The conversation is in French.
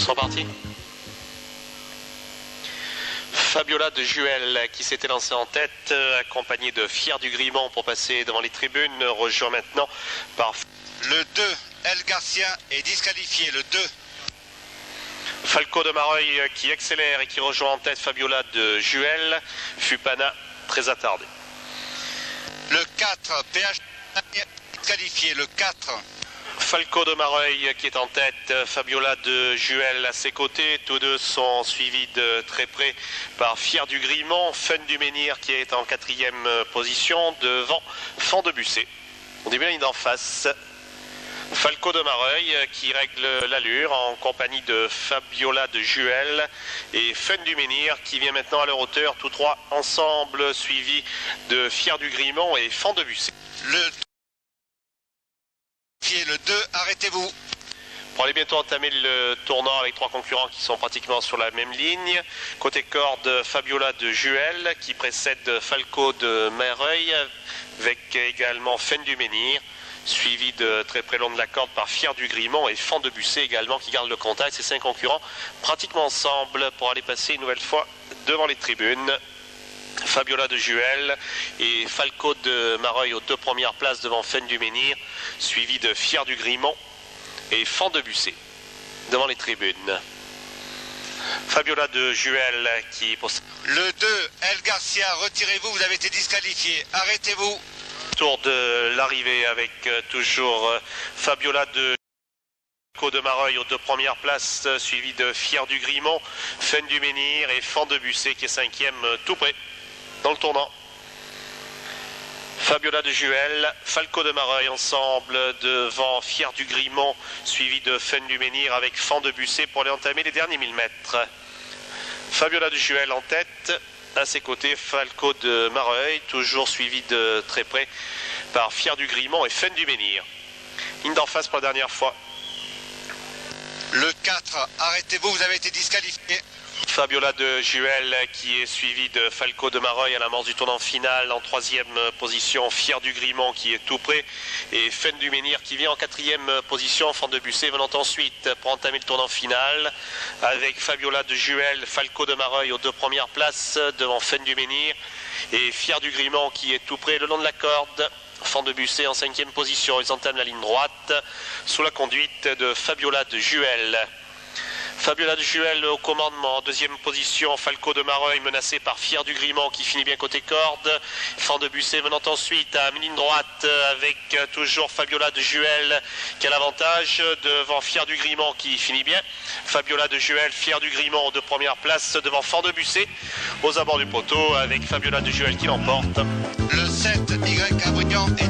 C'est reparti. Fabiola de Juel qui s'était lancé en tête, accompagné de Fier du Grimont pour passer devant les tribunes, rejoint maintenant par... Le 2, El Garcia est disqualifié, le 2. Falco de Mareuil qui accélère et qui rejoint en tête Fabiola de Juel, Fupana très attardé. Le 4, PH disqualifié, le 4. Falco de Mareuil qui est en tête, Fabiola de Juel à ses côtés, tous deux sont suivis de très près par Fier du Grimont, Fun du Menhir qui est en 4e position, devant Fan de Busset. On début la ligne d'en face. Falco de Mareuil qui règle l'allure en compagnie de Fabiola de Juel et Fun du Menhir qui vient maintenant à leur hauteur, tous trois ensemble suivis de Fier du Grimont et Fan de Busset. Le 2, arrêtez-vous. Pour aller bientôt entamer le tournant avec trois concurrents qui sont pratiquement sur la même ligne. Côté corde, Fabiola de Juel qui précède Falco de Mareuil avec également Fun du Menhir, suivi de très près long de la corde par Fier du Grimont et Fan de Busset également qui garde le contact. Ces 5 concurrents pratiquement ensemble pour aller passer une nouvelle fois devant les tribunes. Fabiola de Juel et Falco de Mareuil aux 2 premières places devant Fun du Menhir, suivi de Fier du Grimont et Fan de Busset devant les tribunes. Fabiola de Juel qui possède... Le 2, El Garcia, retirez-vous, vous avez été disqualifié, arrêtez-vous. Tour de l'arrivée avec toujours Fabiola de Mareuil aux 2 premières places, suivi de Fier du Grimont, Fun du Menhir et Fan de Busset qui est 5e tout près dans le tournant. Fabiola de Juel, Falco de Mareuil ensemble devant Fier du Grimont, suivi de Fun du Menhir avec Fan de Busset pour aller entamer les derniers 1000 mètres. Fabiola de Juel en tête, à ses côtés Falco de Mareuil, toujours suivi de très près par Fier du Grimont et Fun du Menhir. Ligne d'en face pour la dernière fois. Le 4, arrêtez-vous, vous avez été disqualifié. Fabiola de Juel qui est suivi de Falco de Mareuil à l'amorce du tournant final. En 3e position, Fier du Grimont qui est tout près et Fun du Menhir qui vient en 4e position. Fan de Busset venant ensuite pour entamer le tournant final avec Fabiola de Juel, Falco de Mareuil aux 2 premières places devant Fun du Menhir et Fier du Grimont qui est tout près le long de la corde. Fan de Busset en 5e position, ils entament la ligne droite sous la conduite de Fabiola de Juel. Fabiola de Juel au commandement, en 2e position, Falco de Mareuil menacé par Fier du Grimont qui finit bien côté corde. Fan de Busset venant ensuite à ligne droite avec toujours Fabiola de Juel qui a l'avantage devant Fier du Grimont qui finit bien. Fabiola de Juel, Fier du Grimont aux 2 premières places devant Fan de Busset aux abords du poteau avec Fabiola de Juel qui l'emporte. Le 7, Y Abrignan est